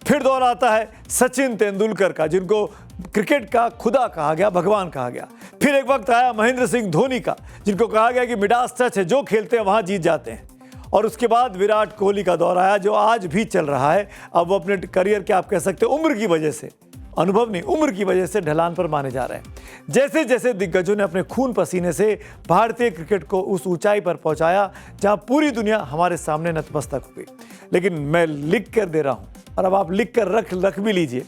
फिर दौर आता है सचिन तेंदुलकर का, जिनको क्रिकेट का खुदा कहा गया, भगवान कहा गया। फिर एक वक्त आया महेंद्र सिंह धोनी का, जिनको कहा गया कि मिडास टच है, जो खेलते हैं वहां जीत जाते हैं। और उसके बाद विराट कोहली का दौर आया, जो आज भी चल रहा है। अब वो अपने करियर के, आप कह सकते हैं उम्र की वजह से, अनुभव नहीं, उम्र की वजह से ढलान पर माने जा रहे हैं। जैसे जैसे दिग्गजों ने अपने खून पसीने से भारतीय क्रिकेट को उस ऊंचाई पर पहुंचाया जहां पूरी दुनिया हमारे सामने नतमस्तक हो गई। लेकिन मैं लिख कर दे रहा हूं, और अब आप लिख कर रख भी लीजिए,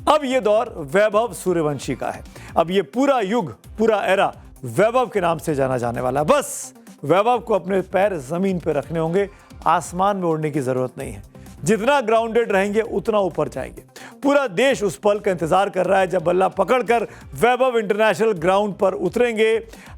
अब ये दौर वैभव सूर्यवंशी का है। अब ये पूरा युग, पूरा एरा वैभव के नाम से जाना जाने वाला है। बस वैभव को अपने पैर जमीन पर रखने होंगे, आसमान में उड़ने की जरूरत नहीं है। जितना ग्राउंडेड रहेंगे उतना ऊपर जाएंगे। पूरा देश उस पल का इंतजार कर रहा है जब बल्ला पकड़कर वैभव इंटरनेशनल ग्राउंड पर उतरेंगे।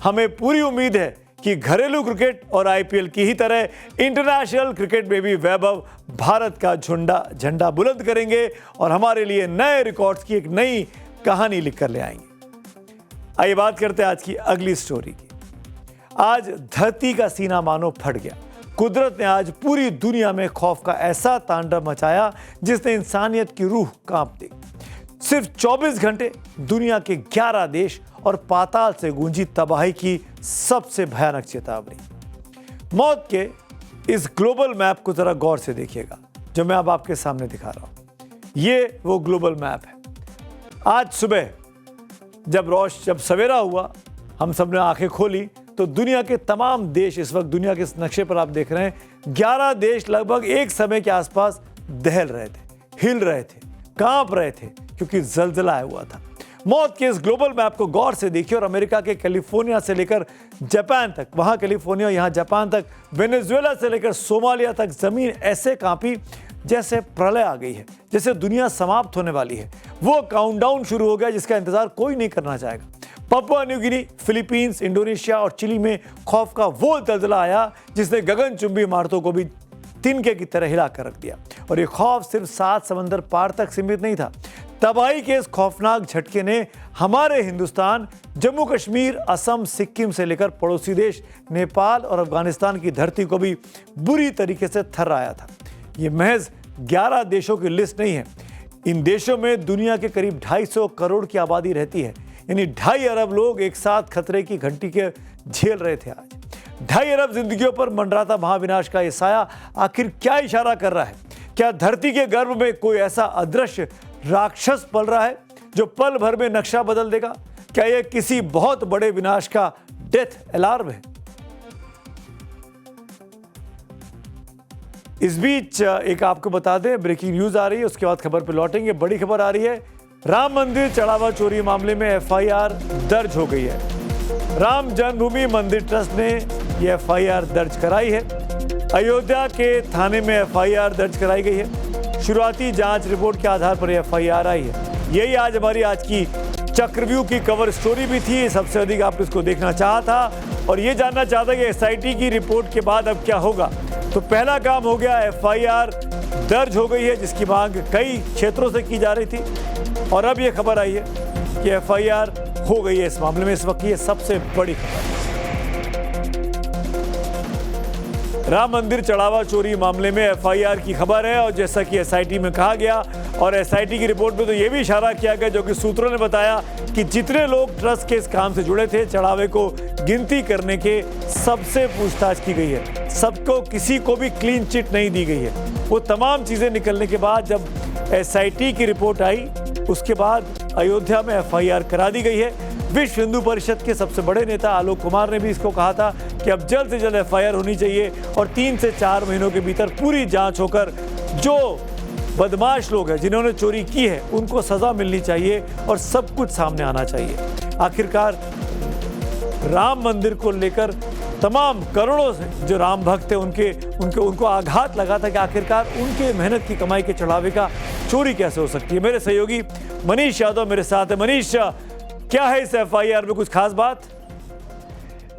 हमें पूरी उम्मीद है कि घरेलू क्रिकेट और आईपीएल की ही तरह इंटरनेशनल क्रिकेट में भी वैभव भारत का झंडा बुलंद करेंगे और हमारे लिए नए रिकॉर्ड्स की एक नई कहानी लिखकर ले आएंगे। आइए बात करते हैं आज की अगली स्टोरी की। आज धरती का सीना मानो फट गया। कुदरत ने आज पूरी दुनिया में खौफ का ऐसा तांडव मचाया जिसने इंसानियत की रूह कांप दी। सिर्फ 24 घंटे दुनिया के 11 देश और पाताल से गूंजी तबाही की सबसे भयानक चेतावनी। मौत के इस ग्लोबल मैप को जरा गौर से देखिएगा, जो मैं अब आपके सामने दिखा रहा हूं। ये वो ग्लोबल मैप है। आज सुबह जब सवेरा हुआ, हम सबने आंखें खोली तो दुनिया के तमाम देश, इस वक्त दुनिया के इस नक्शे पर आप देख रहे हैं, 11 देश लगभग एक समय के आसपास दहल रहे थे, हिल रहे थे, कांप रहे थे, क्योंकि जलजला आया हुआ था। मौत के इस ग्लोबल मैप को गौर से देखिए और अमेरिका के कैलिफोर्निया से लेकर जापान तक, वहां कैलिफोर्निया, यहां जापान तक, वेनेजुएला से लेकर सोमालिया तक जमीन ऐसे कांपी जैसे प्रलय आ गई है, जैसे दुनिया समाप्त होने वाली है। वो काउंटडाउन शुरू हो गया जिसका इंतजार कोई नहीं करना चाहेगा। Papua New Guinea, Philippines, Indonesia और चिली में खौफ का वो दलदला आया जिसने गगनचुंबी इमारतों को भी तिनके की तरह हिला कर रख दिया। और ये खौफ सिर्फ 7 समंदर पार तक सीमित नहीं था। तबाही के इस खौफनाक झटके ने हमारे हिंदुस्तान, जम्मू कश्मीर, असम, सिक्किम से लेकर पड़ोसी देश नेपाल और अफगानिस्तान की धरती को भी बुरी तरीके से थर्राया था। ये महज 11 देशों की लिस्ट नहीं है। इन देशों में दुनिया के करीब 250 करोड़ की आबादी रहती है, यानी 2.5 अरब लोग एक साथ खतरे की घंटी के झेल रहे थे। आज 2.5 अरब जिंदगियों पर मंडराता महाविनाश का ये साया आखिर क्या इशारा कर रहा है? क्या धरती के गर्भ में कोई ऐसा अदृश्य राक्षस पल रहा है जो पल भर में नक्शा बदल देगा? क्या यह किसी बहुत बड़े विनाश का डेथ अलार्म है? इस बीच एक आपको बता दें, ब्रेकिंग न्यूज आ रही है, उसके बाद खबर पे लौटेंगे। बड़ी खबर आ रही है, राम मंदिर चढ़ावा चोरी मामले में एफआईआर दर्ज हो गई है। राम जन्मभूमि मंदिर ट्रस्ट ने यह एफआईआर दर्ज कराई है। अयोध्या के थाने में एफआईआर दर्ज कराई गई है। शुरुआती जांच रिपोर्ट के आधार पर एफआईआर आई है। यही आज हमारी की चक्रव्यूह की कवर स्टोरी भी थी। सबसे अधिक आपने इसको देखना चाहा था और ये जानना चाहता कि एसआईटी की रिपोर्ट के बाद अब क्या होगा। तो पहला काम हो गया, एफआईआर दर्ज हो गई है, जिसकी मांग कई क्षेत्रों से की जा रही थी और अब ये खबर आई है कि एफआईआर हो गई है इस मामले में। इस वक्त ये सबसे बड़ी खबर है। राम मंदिर चढ़ावा चोरी मामले में एफआईआर की खबर है और जैसा कि एसआईटी में कहा गया और एसआईटी की रिपोर्ट में तो ये भी इशारा किया गया, जो कि सूत्रों ने बताया कि जितने लोग ट्रस्ट के इस काम से जुड़े थे, चढ़ावे को गिनती करने के सबसे पूछताछ की गई है। सबको, किसी को भी क्लीन चिट नहीं दी गई है। वो तमाम चीजें निकलने के बाद जब एसआईटी की रिपोर्ट आई, उसके बाद अयोध्या में एफआईआर करा दी गई है। विश्व हिंदू परिषद के सबसे बड़े नेता आलोक कुमार ने भी इसको कहा था कि अब जल्द से जल्द एफआईआर होनी चाहिए और 3 से 4 महीनों के भीतर पूरी जांच होकर जो बदमाश लोग हैं जिन्होंने चोरी की है उनको सजा मिलनी चाहिए और सब कुछ सामने आना चाहिए। आखिरकार राम मंदिर को लेकर तमाम करोड़ों से जो राम भक्त थे उनको आघात लगा था कि आखिरकार उनके मेहनत की कमाई के चढ़ावे का चोरी कैसे हो सकती है। मेरे सहयोगी मनीष यादव मेरे साथ है। मनीष, क्या है इस एफआईआर में कुछ खास बात?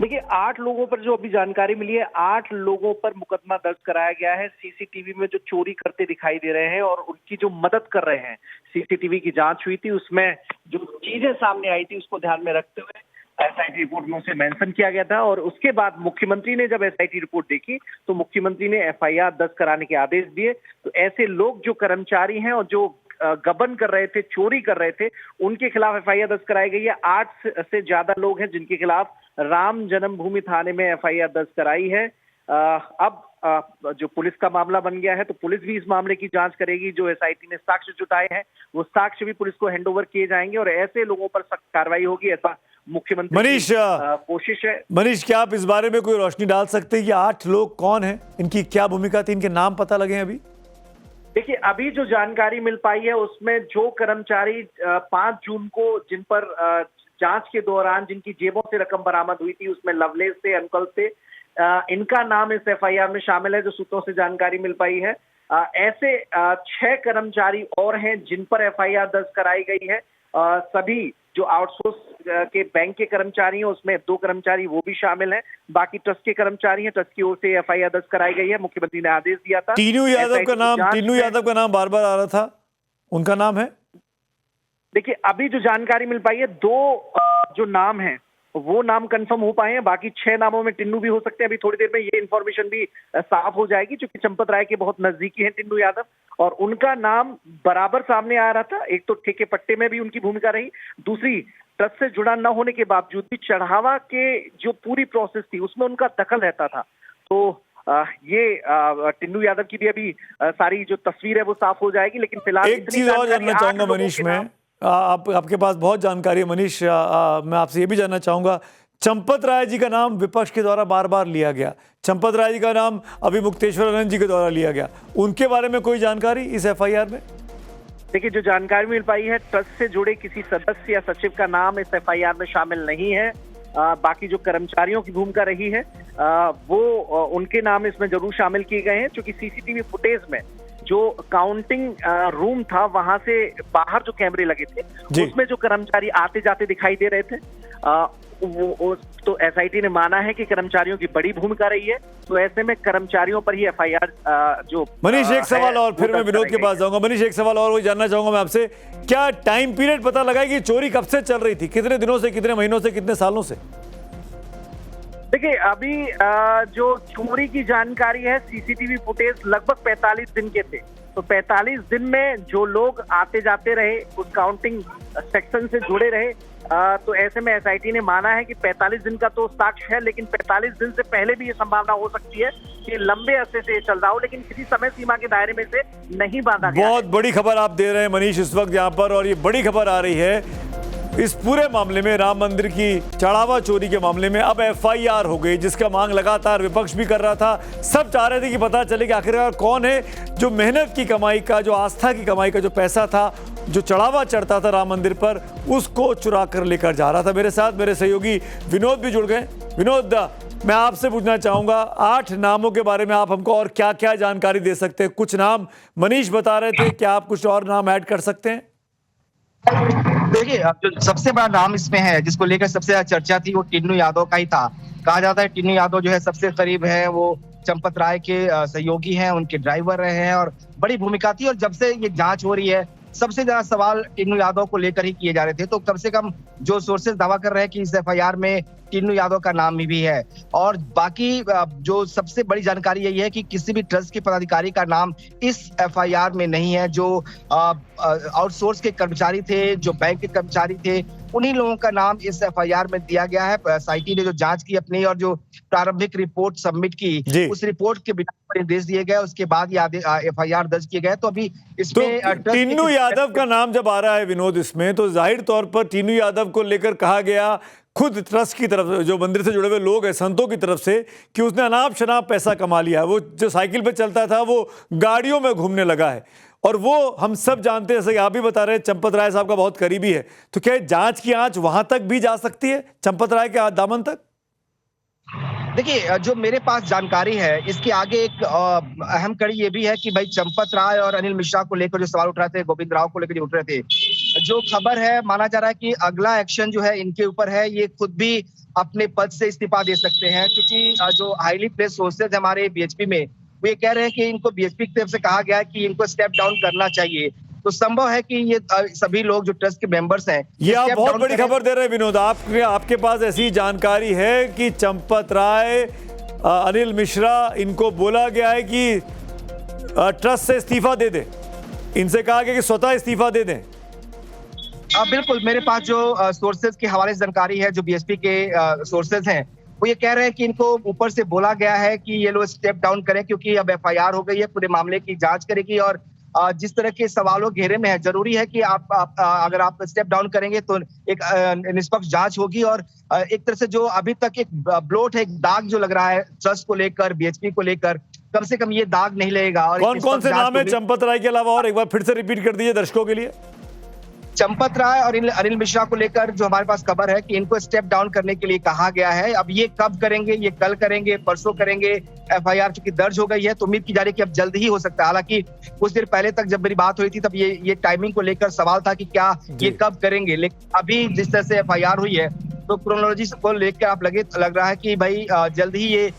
देखिए, 8 लोगों पर जो अभी जानकारी मिली है, 8 लोगों पर मुकदमा दर्ज कराया गया है। सीसीटीवी में जो चोरी करते दिखाई दे रहे हैं और उनकी जो मदद कर रहे हैं, सीसीटीवी की जांच हुई थी, उसमें जो चीजें सामने आई थी उसको ध्यान में रखते हुए एसआईटी रिपोर्ट में उसे मेंशन किया गया था। और उसके बाद मुख्यमंत्री ने जब एसआईटी रिपोर्ट देखी तो मुख्यमंत्री ने एफआईआर दर्ज कराने के आदेश दिए। तो ऐसे लोग जो कर्मचारी हैं और जो गबन कर रहे थे, चोरी कर रहे थे, उनके खिलाफ एफआईआर दर्ज कराई गई है। 8 से ज्यादा लोग हैं जिनके खिलाफ राम जन्मभूमि थाने में एफआईआर दर्ज कराई है। अब जो पुलिस का मामला बन गया है तो पुलिस भी इस मामले की जांच करेगी। जो एसआईटी ने साक्ष्य जुटाए हैं वो साक्ष्य भी पुलिस को हैंडओवर किए जाएंगे और ऐसे लोगों पर सख्त कार्रवाई होगी, ऐसा मुख्यमंत्री मनीष कोशिश है। मनीष, क्या आप इस बारे में कोई रोशनी डाल सकते हैं कि 8 लोग कौन हैं, इनकी क्या भूमिका थी, इनके नाम पता लगे अभी? देखिए, अभी जो जानकारी मिल पाई है उसमें जो कर्मचारी 5 जून को जिन पर जांच के दौरान जिनकी जेबों से रकम बरामद हुई थी, उसमें लवलेश थे, अंकल थे, इनका नाम इस एफआईआर में शामिल है, जो सूत्रों से जानकारी मिल पाई है। ऐसे 6 कर्मचारी और हैं जिन पर एफआईआर दर्ज कराई गई है। सभी जो आउटसोर्स के बैंक के कर्मचारी हैं उसमें 2 कर्मचारी वो भी शामिल हैं। बाकी ट्रस्ट के कर्मचारी हैं, ट्रस्ट की ओर से एफआईआर दर्ज कराई गई है। मुख्यमंत्री ने आदेश दिया था। टीनू यादव का नाम बार-बार आ रहा था, उनका नाम है? देखिए, अभी जो जानकारी मिल पाई है 2 जो नाम हैं वो नाम कंफर्म हो पाए हैं। बाकी 6 नामों में टिन्नू भी हो सकते हैं। अभी थोड़ी देर में ये इन्फॉर्मेशन भी साफ हो जाएगी, क्योंकि चंपत राय के बहुत नजदीकी हैं टिन्नू यादव और उनका नाम बराबर सामने आ रहा था। एक तो ठेके पट्टे में भी उनकी भूमिका रही, दूसरी ट्रस्ट से जुड़ा न होने के बावजूद भी चढ़ावा के जो पूरी प्रोसेस थी उसमें उनका दखल रहता था। तो ये टिन्नू यादव की भी अभी सारी जो तस्वीर है वो साफ हो जाएगी। लेकिन फिलहाल एक चीज और जानना चाहूंगा मनीष, मैं आपके पास बहुत जानकारी है मनीष, मैं आपसे ये भी जानना चाहूंगा, चंपत राय जी का नाम विपक्ष के द्वारा बार बार लिया गया, चंपत राय जी का नाम अभी मुक्तेश्वर आनंद जी के द्वारा लिया गया, उनके बारे में कोई जानकारी इस एफआईआर में? देखिए, जो जानकारी मिल पाई है, ट्रस्ट से जुड़े किसी सदस्य या सचिव का नाम इस एफआईआर में शामिल नहीं है। बाकी जो कर्मचारियों की भूमिका रही है वो उनके नाम इसमें जरूर शामिल किए गए हैं, क्योंकि सीसीटीवी फुटेज में जो काउंटिंग रूम था वहां से बाहर जो कैमरे लगे थे उसमें जो कर्मचारी आते जाते दिखाई दे रहे थे वो तो एसआईटी ने माना है कि कर्मचारियों की बड़ी भूमिका रही है। तो ऐसे में कर्मचारियों पर ही एफआईआर जो मनीष एक सवाल और फिर मैं विनोद के पास जाऊंगा। मनीष एक सवाल और वो जानना चाहूंगा मैं आपसे, क्या टाइम पीरियड पता लगा कि चोरी कब से चल रही थी, कितने दिनों से, कितने महीनों से, कितने सालों से? देखिए अभी जो चोरी की जानकारी है सीसीटीवी फुटेज लगभग 45 दिन के थे। तो 45 दिन में जो लोग आते जाते रहे उस काउंटिंग सेक्शन से जुड़े रहे, तो ऐसे में एसआईटी ने माना है कि 45 दिन का तो साक्ष्य है, लेकिन 45 दिन से पहले भी ये संभावना हो सकती है कि लंबे अरसे से ये चल रहा हो, लेकिन किसी समय सीमा के दायरे में से नहीं बांधा गया। बहुत बड़ी खबर आप दे रहे हैं मनीष इस वक्त यहाँ पर, और ये बड़ी खबर आ रही है इस पूरे मामले में, राम मंदिर की चढ़ावा चोरी के मामले में अब एफआईआर हो गई, जिसका मांग लगातार विपक्ष भी कर रहा था। सब चाह रहे थे कि पता चले कि आखिरकार कौन है जो मेहनत की कमाई का, जो आस्था की कमाई का जो पैसा था, जो चढ़ावा चढ़ता था राम मंदिर पर, उसको चुरा कर लेकर जा रहा था। मेरे साथ मेरे सहयोगी विनोद भी जुड़ गए। विनोद, मैं आपसे पूछना चाहूंगा 8 नामों के बारे में आप हमको और क्या क्या जानकारी दे सकते हैं? कुछ नाम मनीष बता रहे थे, क्या आप कुछ और नाम ऐड कर सकते हैं? देखिए जो सबसे बड़ा नाम इसमें है जिसको लेकर सबसे ज्यादा चर्चा थी वो टिन्नू यादव का ही था। कहा जाता है टिन्नू यादव जो है सबसे करीब है, वो चंपत राय के सहयोगी हैं, उनके ड्राइवर रहे हैं और बड़ी भूमिका थी। और जब से ये जांच हो रही है सबसे ज्यादा सवाल टिन्नू यादव को लेकर ही किए जा रहे थे। तो कम से कम जो सोर्सेज दावा कर रहे हैं कि इस एफआईआर में टिन्नू यादव का नाम भी है। और बाकी जो सबसे बड़ी जानकारी यही है कि किसी भी ट्रस्ट के पदाधिकारी का नाम इस एफआईआर में नहीं है। जो आउटसोर्स के कर्मचारी थे, जो बैंक के कर्मचारी थे, उन्हीं लोगों का नाम इस एफआईआर में दिया गया है। एसआईटी ने जो जांच की अपनी और जो प्रारंभिक रिपोर्ट सबमिट की, उस रिपोर्ट के बिना पर निर्देश दिए गए, उसके बाद ये एफआईआर दर्ज किए गए। तो अभी इसमें तो टिन्नू यादव का नाम जब आ रहा है विनोद इसमें, तो जाहिर तौर पर टिन्नू यादव को लेकर कहा गया खुद ट्रस्ट की तरफ, जो मंदिर से जुड़े हुए लोग हैं, संतों की तरफ से, कि उसने अनाप शनाप पैसा कमा लिया है। वो जो साइकिल पे चलता था वो गाड़ियों में घूमने लगा है, और वो हम सब जानते हैं, जैसे आप भी बता रहे हैं, चंपत राय साहब का बहुत करीबी है। तो क्या जांच की आंच वहां तक भी जा सकती है, चंपत राय के दामन तक? देखिए जो मेरे पास जानकारी है इसके आगे एक अहम कड़ी ये भी है कि भाई चंपत राय और अनिल मिश्रा को लेकर जो सवाल उठ रहे थे, गोविंद राव को लेकर जो उठ रहे थे, जो खबर है माना जा रहा है कि अगला एक्शन जो है इनके ऊपर है, ये खुद भी अपने पद से इस्तीफा दे सकते हैं। क्योंकि जो हाईली प्लेस्ड सोर्सेज हमारे बीएचपी में वो ये कह रहे हैं कि इनको बीएचपी की तरफ से कहा गया है कि इनको स्टेप डाउन करना चाहिए। तो संभव है कि ये सभी लोग जो ट्रस्ट के मेंबर्स हैं, ये आप बहुत बड़ी खबर दे रहे हैं विनोद। आपके पास ऐसी जानकारी है कि चंपत राय, अनिल मिश्रा, इनको बोला गया है कि ट्रस्ट से इस्तीफा दे दें, इनसे कहा गया कि स्वतः इस्तीफा दे दें? बिल्कुल, मेरे पास जो सोर्सेज के हवाले से जानकारी है, जो बीएसपी के सोर्सेज हैं, वो ये कह रहे हैं कि इनको ऊपर से बोला गया है कि ये लोग स्टेप डाउन करें, क्योंकि अब एफआईआर हो गई है, पूरे मामले की जांच करेगी और जिस तरह के सवालों घेरे में है, जरूरी है कि अगर आप स्टेप डाउन करेंगे तो एक निष्पक्ष जांच होगी। और एक तरह से जो अभी तक एक ब्लोट है, एक दाग जो लग रहा है ट्रस्ट को लेकर, बीएचपी को लेकर, कम से कम ये दाग नहीं लगेगा। और कौन कौन से नाम है चंपत राय के अलावा, और एक बार फिर से रिपीट कर दीजिए दर्शकों के लिए? चंपत राय और अनिल मिश्रा को लेकर जो हमारे पास खबर है कि इनको स्टेप डाउन करने के लिए कहा गया है। अब ये कब करेंगे, ये कल करेंगे, परसों करेंगे, एफआईआर चूंकि दर्ज हो गई है तो उम्मीद की जा रही है कि अब जल्द ही हो सकता है। हालांकि कुछ देर पहले तक जब मेरी बात हुई थी तब ये टाइमिंग को लेकर सवाल था कि क्या ये कब करेंगे, लेकिन अभी जिस तरह से एफआईआर हुई है तो क्रोनोलॉजी को लेकर आप लग रहा है कि भाई जल्द ही ये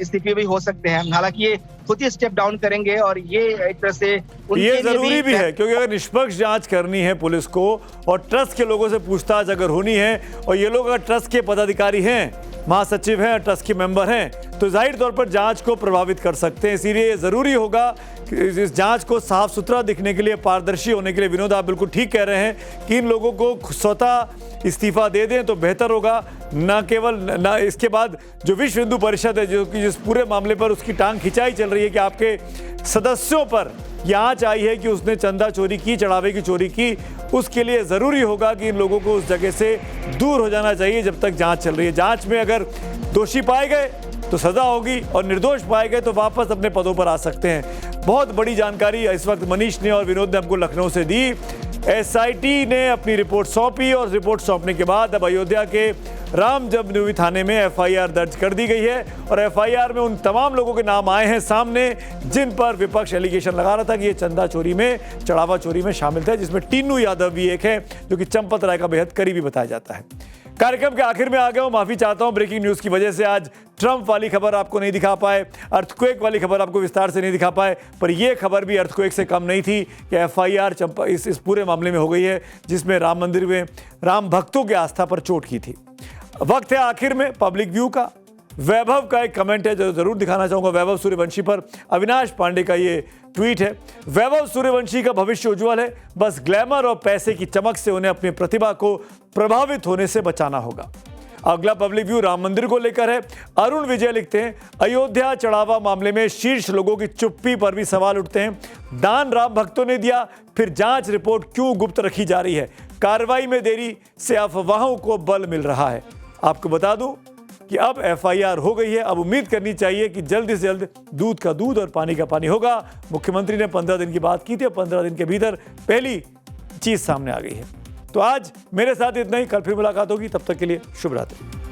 इस्तीफे भी हो सकते हैं। हालांकि ये खुद ही स्टेप डाउन करेंगे और ये एक तरह से ये जरूरी भी है, क्योंकि अगर निष्पक्ष जांच करनी है पुलिस को और ट्रस्ट के लोगों से पूछताछ अगर होनी है, और ये लोग अगर ट्रस्ट के पदाधिकारी हैं, महासचिव हैं, ट्रस्ट के मेंबर हैं, तो जाहिर तौर पर जांच को प्रभावित कर सकते हैं। इसीलिए जरूरी होगा कि इस जांच को साफ सुथरा दिखने के लिए, पारदर्शी होने के लिए, विनोद आप बिल्कुल ठीक कह रहे हैं कि इन लोगों को स्वतः इस्तीफा दे दें तो बेहतर होगा। ना केवल ना इसके बाद जो विश्व हिंदू परिषद है, जो कि जिस पूरे मामले पर उसकी टांग खिंचाई चल रही है कि आपके सदस्यों पर जांच आई है कि उसने चंदा चोरी की, चढ़ावे की चोरी की, उसके लिए ज़रूरी होगा कि इन लोगों को उस जगह से दूर हो जाना चाहिए जब तक जांच चल रही है। जांच में अगर दोषी पाए गए तो सजा होगी और निर्दोष पाए गए तो वापस अपने पदों पर आ सकते हैं। बहुत बड़ी जानकारी इस वक्त मनीष ने और विनोद ने हमको लखनऊ से दी। एसआईटी ने अपनी रिपोर्ट सौंपी और रिपोर्ट सौंपने के बाद अब अयोध्या के राम जन्मभूमि थाने में एफआईआर दर्ज कर दी गई है और एफआईआर में उन तमाम लोगों के नाम आए हैं सामने जिन पर विपक्ष एलिगेशन लगा रहा था कि ये चंदा चोरी में, चढ़ावा चोरी में शामिल थे, जिसमें टिन्नू यादव भी एक है जो कि चंपत राय का बेहद करीबी बताया जाता है। कार्यक्रम के आखिर में आ गया हूं, माफी चाहता हूं ब्रेकिंग न्यूज की वजह से आज ट्रंप वाली खबर आपको नहीं दिखा पाए, अर्थक्वेक वाली खबर आपको विस्तार से नहीं दिखा पाए, पर यह खबर भी अर्थक्वेक से कम नहीं थी कि एफआईआर इस पूरे मामले में हो गई है जिसमें राम मंदिर में राम भक्तों की आस्था पर चोट की थी। वक्त है आखिर में पब्लिक व्यू का। वैभव का एक कमेंट है जो जरूर दिखाना चाहूंगा, वैभव सूर्यवंशी पर। अविनाश पांडे का ये ट्वीट है, वैभव सूर्यवंशी का भविष्य उज्जवल है, बस ग्लैमर और पैसे की चमक से उन्हें अपनी प्रतिभा को प्रभावित होने से बचाना होगा। अगला पब्लिक व्यू राम मंदिर को लेकर है। अरुण विजय लिखते हैं, अयोध्या चढ़ावा मामले में शीर्ष लोगों की चुप्पी पर भी सवाल उठते हैं। दान राम भक्तों ने दिया, फिर जांच रिपोर्ट क्यों गुप्त रखी जा रही है? कार्रवाई में देरी से अफवाहों को बल मिल रहा है। आपको बता दूं कि अब एफआईआर हो गई है, अब उम्मीद करनी चाहिए कि जल्द से जल्द दूध का दूध और पानी का पानी होगा। मुख्यमंत्री ने 15 दिन की बात की थी, 15 दिन के भीतर पहली चीज सामने आ गई है। तो आज मेरे साथ इतना ही, कल फिर मुलाकात होगी, तब तक के लिए शुभ रात्रि।